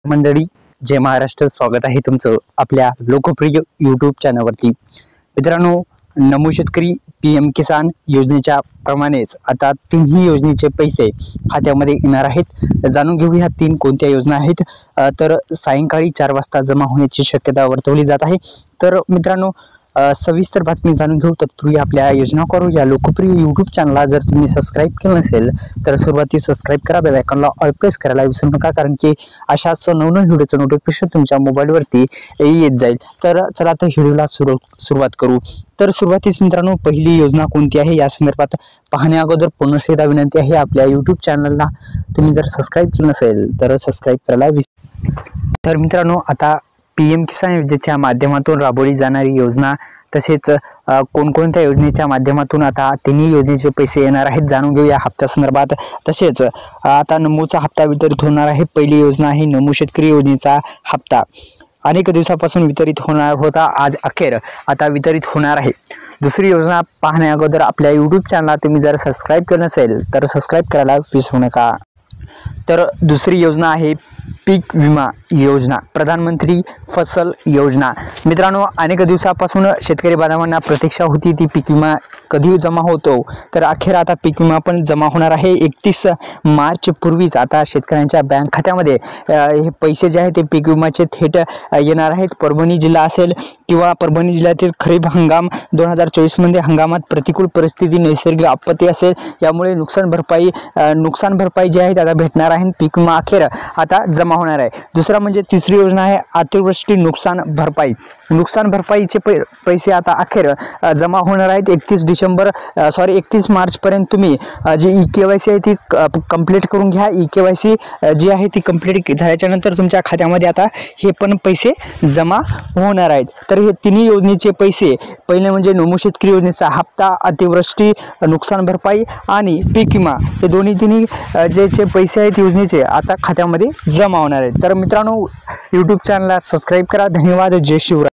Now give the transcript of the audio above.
मंडळी, जय महाराष्ट्र. स्वागत आहे तुमचं आपल्या लोकप्रिय यूट्यूब चॅनलवरती. मित्रांनो, नमो शेतकरी PM किसान योजनेच्या प्रमाणेच आता तिन्ही योजनेचे पैसे खात्यामध्ये येणार आहेत. जाणून घेऊ ह्या तीन कोणत्या योजना आहेत. तर सायंकाळी 4 वाजता जमा होण्याची शक्यता वर्तवली जात आहे. तर मित्रांनो, सविस्तर बातमी जाणून घेऊ तत्पूर्वी आपल्या योजना करू या लोकप्रिय यूट्यूब चॅनलला जर तुम्ही सबस्क्राईब केलं नसेल तर सुरुवाती सबस्क्राईब करा, बेल आयकॉनला ऑल प्रेस करायला विसरू नका, कारण की अशाच नवनवीन व्हिडिओचं नोटिफिकेशन तुमच्या मोबाईलवरती येत जाईल. तर चला तर व्हिडिओला सुरुवात करू. तर सुरुवातीस मित्रांनो, पहिली योजना कोणती आहे या संदर्भात पाहण्या अगोदर पुन्हा एकदा विनंती आहे, आपल्या यूट्यूब चॅनलला तुम्ही जर सबस्क्राईब केलं नसेल तर सबस्क्राईब करायला तर मित्रांनो, आता PM किसान योजनेच्या माध्यमातून राबवली जाणारी योजना तसेच कोणकोणत्या योजनेच्या माध्यमातून आता तिन्ही योजनेचे पैसे येणार आहेत जाणून घेऊ या हप्त्या संदर्भात. तसेच आता नमोचा हप्ता वितरित होणार आहे. पहिली योजना आहे नमो शेतकरी योजनेचा हप्ता. अनेक दिवसापासून वितरित होणार होता, आज अखेर आता वितरित होणार आहे. दुसरी योजना पाहण्या अगोदर आपल्या यूट्यूब चॅनलला तुम्ही जर सबस्क्राईब केलं नसेल तर सबस्क्राईब करायला विसरू नका. तर दुसरी योजना आहे पीक विमा योजना, प्रधानमंत्री फसल योजना. मित्रांनो, अनेक दिवसापासून शेतकरी बांधवांना प्रतीक्षा होती ती पीक विमा कधी जमा होतो. तर अखेर आता पीक विमा पण जमा होणार आहे. 31 मार्च पूर्वीच आता शेतकऱ्यांच्या बँक खात्यामध्ये हे पैसे जे आहेत ते पीक विमाचे थेट येणार आहेत. परभणी जिल्हा असेल किंवा परभणी जिल्ह्यातील खरीप हंगाम 2024 मध्ये हंगामात प्रतिकूल परिस्थिती, नैसर्गिक आपत्ती असेल यामुळे नुकसान भरपाई जी आहे आता भेटणार आहे. पीक विमा अखेर आता जमा होणार आहे. दुसरा म्हणजे तिसरी योजना आहे अतिवृष्टी नुकसान भरपाई. नुकसान भरपाईचे पैसे आता अखेर जमा होणार आहेत. 31 मार्च पर्यंत तुम्ही जी EKYC आहे ती कंप्लीट करून घ्या. EKYC जी आहे ती कंप्लीट झाल्याच्या नंतर तुमच्या खात्यामध्ये आता हे पण पैसे जमा होणार आहेत. तर हे तिन्ही योजनेचे पैसे, पहिले म्हणजे नमो शेतकरी योजनेचा हप्ता, अतिवृष्टी नुकसान भरपाई आणि पीक विमा, हे तिन्ही जे पैसे आहेत योजनेचे आता खात्यामध्ये जमा होणार आहेत. तर मित्रांनो, यूट्यूब चॅनलला सबस्क्राईब करा. धन्यवाद. जय शिवराय.